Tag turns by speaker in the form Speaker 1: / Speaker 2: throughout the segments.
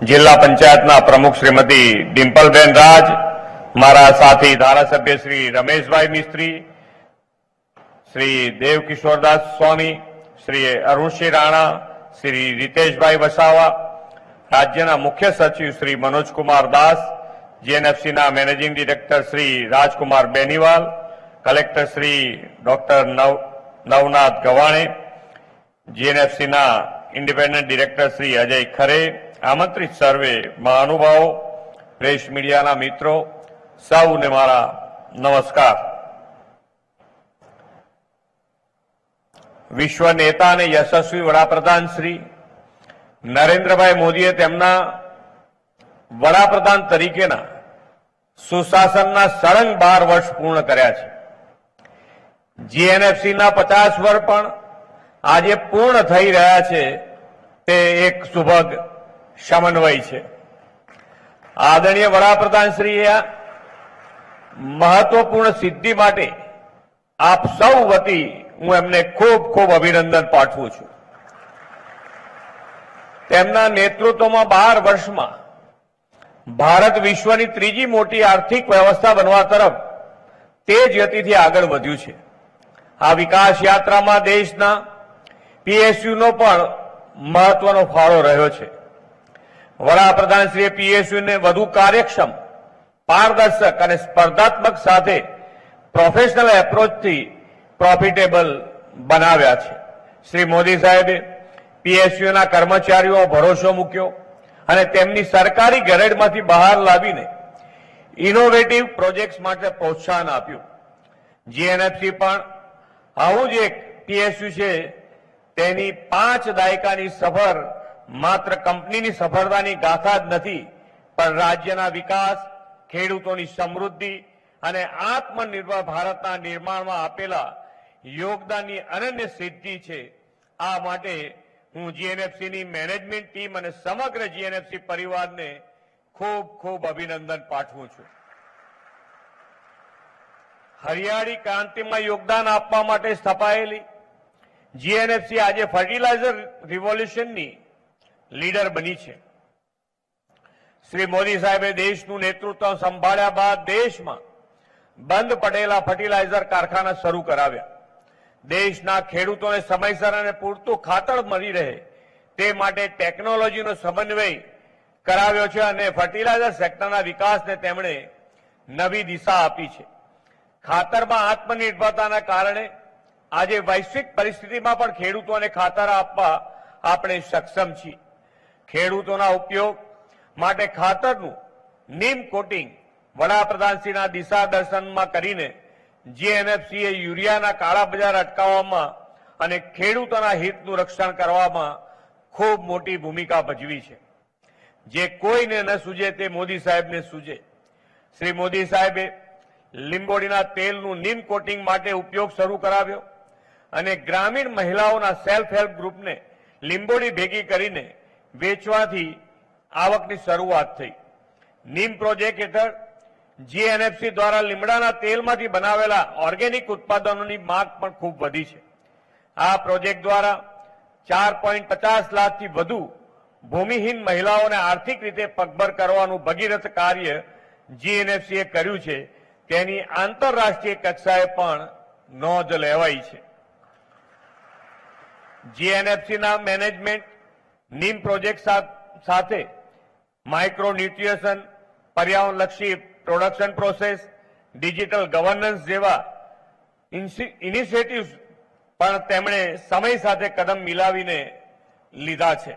Speaker 1: જિલ્લા પંચાયતના પ્રમુખ શ્રીમતી ડિમ્પલબેન રાજ, મારા સાથી ધારાસભ્ય શ્રી રમેશભાઈ મિસ્ત્રી, શ્રી દેવકિશોરદાસ સ્વામી, શ્રી અરુણસિંહ રાણા, શ્રી રીતેશભાઈ વસાવા, રાજ્યના મુખ્ય સચિવ શ્રી મનોજકુમાર દાસ, જીએનએફસીના managing director Shri Rajkumar Beniwal, collector Shri doctor Navnath Gavane, જીએનએફસીના ઇન્ડિપેન્ડન્ટ ડિરેક્ટર શ્રી અજય ખરે, આમંત્રિત સર્વે મહાનુભાવો, પ્રેસ મીડિયાના મિત્રો, સૌને મારા નમસ્કાર. વિશ્વ નેતા અને યશસ્વી વડાપ્રધાન શ્રી નરેન્દ્રભાઈ મોદીએ તેમના વડાપ્રધાન તરીકેના સુશાસનના સળંગ 12 વર્ષ પૂર્ણ કર્યા છે. જીએનએફસીના 50 વર્ષ પણ આજે પૂર્ણ થઈ રહ્યા છે. તે એક સુભગ સમન્વય છે. આદરણીય વડાપ્રધાન શ્રીએ મહત્વપૂર્ણ સિદ્ધિ માટે આપ સૌ વતી હું એમને ખૂબ ખૂબ અભિનંદન પાઠવું છું. તેમના નેતૃત્વમાં 12 વર્ષમાં ભારત વિશ્વની ત્રીજી મોટી આર્થિક વ્યવસ્થા બનવા તરફ તેજ ગતિથી આગળ વધ્યું છે. આ વિકાસ યાત્રામાં દેશના પીએસયુનો પણ મહત્વનો ફાળો રહ્યો છે. વડાપ્રધાનશ્રીએ પીએસયુને વધુ કાર્યક્ષમ, પારદર્શક અને સ્પર્ધાત્મક સાથે પ્રોફેશનલ એપ્રોચથી પ્રોફિટેબલ બનાવ્યા છે. શ્રી મોદી સાહેબે પીએસયુના કર્મચારીઓ ભરોસો મૂક્યો અને તેમની સરકારી ગેરેડમાંથી બહાર લાવીને ઇનોવેટિવ પ્રોજેક્ટ્સ માટે પ્રોત્સાહન આપ્યું. જીએનએફસી પણ આવું જ એક પીએસયુ છે. તેની 5 દાયકાની સફર માત્ર કંપનીની સફળતાની ગાથા જ નથી, પણ રાજ્યના વિકાસ, ખેડૂતોની સમૃદ્ધિ અને આત્મનિર્ભર ભારતના નિર્માણમાં આપેલા યોગદાનની અનન્ય સિદ્ધિ છે. આ માટે હું જીએનએફસીની મેનેજમેન્ટ ટીમ અને સમગ્ર જીએનએફસી પરિવારને ખૂબ ખૂબ અભિનંદન પાઠવું છું. હરિયાળી ક્રાંતિમાં યોગદાન આપવા માટે સ્થપાયેલી જીએનએફસી આજે ફર્ટિલાઇઝર રિવોલ્યુશનની લીડર બની છે. શ્રી મોદી સાહેબે દેશનું નેતૃત્વ સંભાળ્યા બાદ દેશમાં બંધ પડેલા ફર્ટિલાઇઝર કારખાના શરૂ કરાવ્યા. દેશના ખેડૂતોને સમયસર અને પૂરતું ખાતર મળી રહે તે માટે ટેકનોલોજીનો સમન્વય કરાવ્યો છે અને ફર્ટિલાઇઝર સેક્ટરના વિકાસને તેમણે નવી દિશા આપી છે. ખાતરમાં આત્મનિર્ભરતાના કારણે આજે વૈશ્વિક પરિસ્થિતિમાં પણ ખેડૂતોને ખાતર આપવા આપણે સક્ષમ છીએ. ખેડૂતોના ઉપયોગ માટે ખાતરનું નીમ કોટિંગ વડાપ્રધાનશ્રીના દિશા દર્શનમાં કરીને જીએનએફસીએ યુરિયાના કાળા બજાર અટકાવવામાં અને ખેડૂતોના હિતનું રક્ષણ કરવામાં ખૂબ મોટી ભૂમિકા ભજવી છે. જે કોઈને ન સૂજે તે મોદી સાહેબને સૂજે. શ્રી મોદી સાહેબે લીંબોડીના તેલનું નીમ કોટિંગ માટે ઉપયોગ શરૂ કરાવ્યો અને ગ્રામીણ મહિલાઓના સેલ્ફ હેલ્પ ગ્રુપને લીંબોડી ભેગી કરીને વેચવાથી આવકની શરૂઆત થઈ. નીમ પ્રોજેક્ટ હેઠળ જીએનએફસી દ્વારા લીમડાના તેલમાંથી બનાવેલા ઓર્ગેનિક ઉત્પાદનોની માંગ પણ ખૂબ વધી છે. આ પ્રોજેક્ટ દ્વારા 4.50 લાખથી વધુ ભૂમિહીન મહિલાઓને આર્થિક રીતે પગભર કરવાનું ભગીરથ કાર્ય જીએનએફસીએ કર્યું છે. તેની આંતરરાષ્ટ્રીય કક્ષાએ પણ નોંધ લેવાઈ છે. જીએનએફસીના મેનેજમેન્ટ નીમ પ્રોજેક્ટ સાથે માઇક્રો ન્યુટ્રિશન, પર્યાવરણલક્ષી પ્રોડક્શન પ્રોસેસ, ડિજિટલ ગવર્નન્સ જેવા ઇનિશિયેટિવ્સ પણ તેમણે સમય સાથે કદમ મિલાવીને લીધા છે.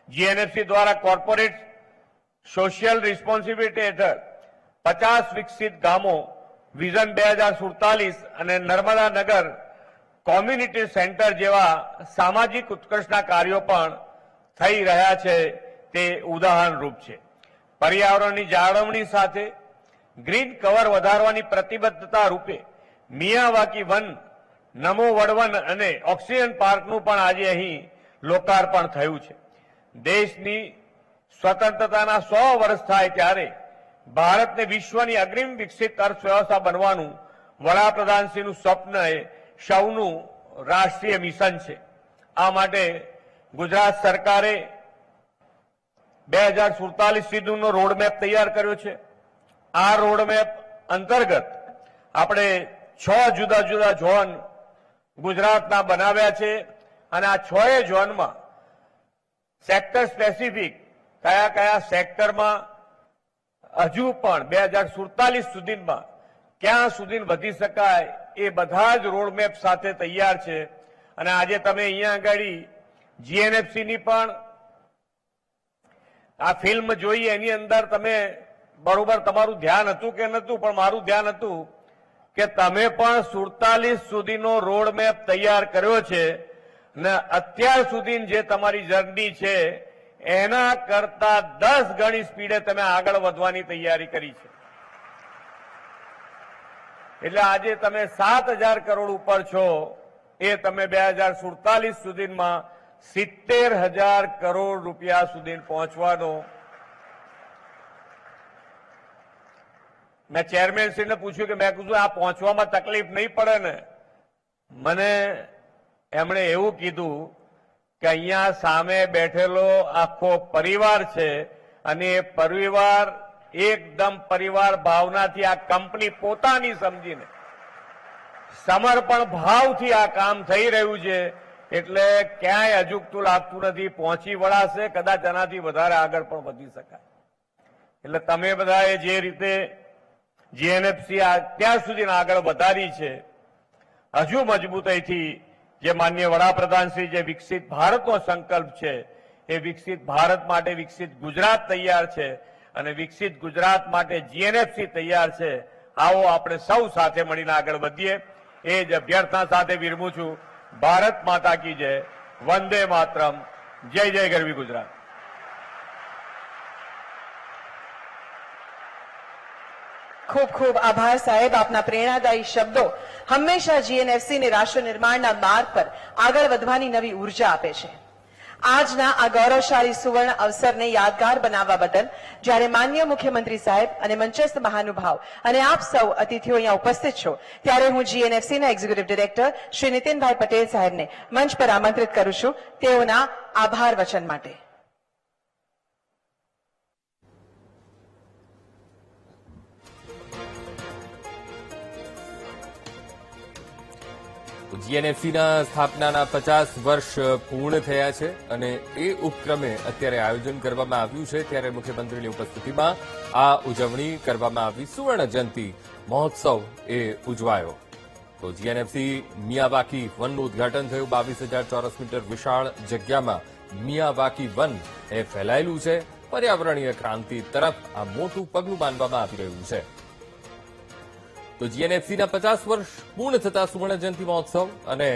Speaker 1: જીએનએફસી દ્વારા કોર્પોરેટ સોશિયલ રિસ્પોન્સિબિલિટી હેઠળ 50 વિકસિત ગામો વિઝન 2047 અને નર્મદા નગર કોમ્યુનિટી સેન્ટર જેવા સામાજિક ઉત્કર્ષના કાર્યો પણ થઈ રહ્યા છે. તે ઉદાહરણરૂપ છે. પર્યાવરણની જાળવણી સાથે ગ્રીન કવર વધારવાની પ્રતિબદ્ધતા રૂપે મિયાવાકી વન, નમો વડવન અને ઓક્સિજન પાર્કનું પણ આજે અહીં લોકાર્પણ થયું છે. દેશની સ્વતંત્રતાના 100 વર્ષ થાય ત્યારે ભારતને વિશ્વની અગ્રીમ વિકસિત અર્થવ્યવસ્થા બનવાનું વડાપ્રધાનશ્રીનું સ્વપ્ન એ સૌનું રાષ્ટ્રીય મિશન છે. આ માટે ગુજરાત સરકારે 2047 સુધીનો રોડમેપ તૈયાર કર્યો છે. આ રોડમેપ અંતર્ગત આપણે 6 જુદા જુદા ઝોન ગુજરાતના બનાવ્યા છે અને આ 6 ઝોનમાં સેક્ટર સ્પેસિફિક કયા કયા સેક્ટરમાં હજુ પણ 2047 સુધીમાં ક્યાં સુધી વધી શકાય એ બધા જ રોડમેપ સાથે તૈયાર છે. અને આજે તમે અહીંયા આગળ જીએનએફસી ની પણ આ ફિલ્મ જોઈ, એની અંદર તમે બરોબર તમારું ધ્યાન હતું કે નતું, પણ મારું ધ્યાન હતું કે તમે પણ 47 સુધીનો રોડમેપ તૈયાર કર્યો છે અને અત્યાર સુધી જે તમારી જર્ની છે એના કરતા 10 ગણી સ્પીડે તમે આગળ વધવાની તૈયારી કરી છે. એટલે આજે તમે 7,000 કરોડ ઉપર છો, એ તમે 2047 સુધીમાં 70,000 કરોડ રૂપિયા સુધી પહોંચવાનો. મેં ચેરમેનશ્રીને પૂછ્યું કે મેં કીધું આ પહોંચવામાં તકલીફ નહીં પડે ને? મને એમણે એવું કીધું કે અહીંયા સામે બેઠેલો આખો પરિવાર છે અને એ પરિવાર એકદમ પરિવાર ભાવનાથી આ કંપની પોતાની સમજીને સમર્પણ ભાવથી આ કામ થઈ રહ્યું છે. એટલે ક્યાંય અજુગતું લાગતું નથી, પહોંચી વળાશે, કદાચ આનાથી વધારે આગળ પણ વધી શકાય. એટલે તમે બધાએ જે રીતે જીએનએફસી અત્યાર સુધી આગળ વધારી છે, હજુ મજબૂતાઈથી જે માનનીય વડાપ્રધાનશ્રી જે વિકસિત ભારતનો સંકલ્પ છે એ વિકસિત ભારત માટે વિકસિત ગુજરાત તૈયાર છે અને વિકસિત ગુજરાત માટે જીએનએફસી તૈયાર છે. આવો આપણે સૌ સાથે મળીને આગળ વધીએ. એ જ અભ્યર્થના સાથે વિરમું છું. ભારત માતા કી જય, વંદે માતરમ, જય જય ગરવી ગુજરાત.
Speaker 2: ખૂબ ખૂબ આભાર સાહેબ. આપના પ્રેરણાદાયી શબ્દો હંમેશા જીએનએફસી ને રાષ્ટ્ર નિર્માણના માર્ગ પર આગળ વધવાની નવી ઉર્જા આપે છે. આજના આ ગૌરવશાળી સુવર્ણ અવસરને યાદગાર બનાવવા બદલ જ્યારે માનનીય મુખ્યમંત્રી સાહેબ અને મંચસ્થ મહાનુભાવ અને આપ સૌ અતિથિઓ અહીંયા ઉપસ્થિત છો, ત્યારે હું જીએનએફસીના એક્ઝિક્યુટિવ ડિરેક્ટર શ્રી નીતિનભાઈ પટેલ સાહેબને મંચ પર આમંત્રિત કરું છું તેઓના આભાર વચન માટે.
Speaker 3: જીએનએફસીના સ્થાપનાના 50 વર્ષ પૂર્ણ થયા છે અને એ ઉપક્રમે અત્યારે આયોજન કરવામાં આવ્યું છે. ત્યારે મુખ્યમંત્રીની ઉપસ્થિતિમાં આ ઉજવણી કરવામાં આવી. સુવર્ણ જયંતિ મહોત્સવ એ ઉજવાયો. તો જીએનએફસી મિયાવાકી વનનું ઉદઘાટન થયું. 22,000 ચોરસ મીટર વિશાળ જગ્યામાં મિયાવાકી વન એ ફેલાયેલું છે. પર્યાવરણીય ક્રાંતિ તરફ આ મોટું પગલું માનવામાં આવી રહ્યું છે. તો જીએનએફસીના 50 વર્ષ પૂર્ણ થતા સુવર્ણ જયંતિ મહોત્સવ અને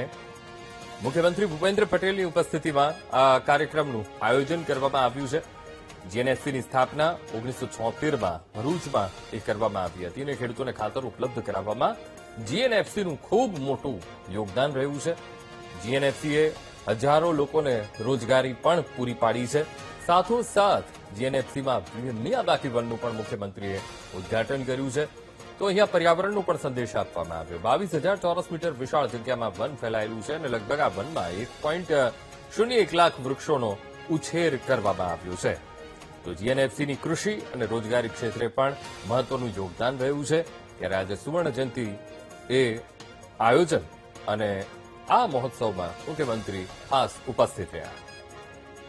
Speaker 3: મુખ્યમંત્રી ભૂપેન્દ્ર પટેલની ઉપસ્થિતિમાં આ કાર્યક્રમનું આયોજન કરવામાં આવ્યું છે. જીએનએફસીની સ્થાપના 1976માં ભરૂચમાં એ કરવામાં આવી હતી અને ખેડૂતોને ખાતર ઉપલબ્ધ કરાવવામાં જીએનએફસીનું ખૂબ મોટું યોગદાન રહ્યું છે. જીએનએફસીએ હજારો લોકોને રોજગારી પણ પૂરી પાડી છે. સાથોસાથ જીએનએફસીમાં મિયાવાકી વનનું પણ મુખ્યમંત્રીએ ઉદઘાટન કર્યું છે. તો અહીંયા પર્યાવરણનો પણ સંદેશ આપવામાં આવ્યો. 22,000 ચોરસ મીટર વિશાળ જગ્યામાં વન ફેલાયેલું છે અને લગભગ આ વનમાં 1.01 લાખ વૃક્ષોનો ઉછેર કરવામાં આવ્યો છે. તો જીએનએફસીની કૃષિ અને રોજગારી ક્ષેત્રે પણ મહત્વનું યોગદાન રહ્યું છે. ત્યારે આજે સુવર્ણ જયંતિ એ આયોજન અને આ મહોત્સવમાં મુખ્યમંત્રી ખાસ ઉપસ્થિત રહ્યા.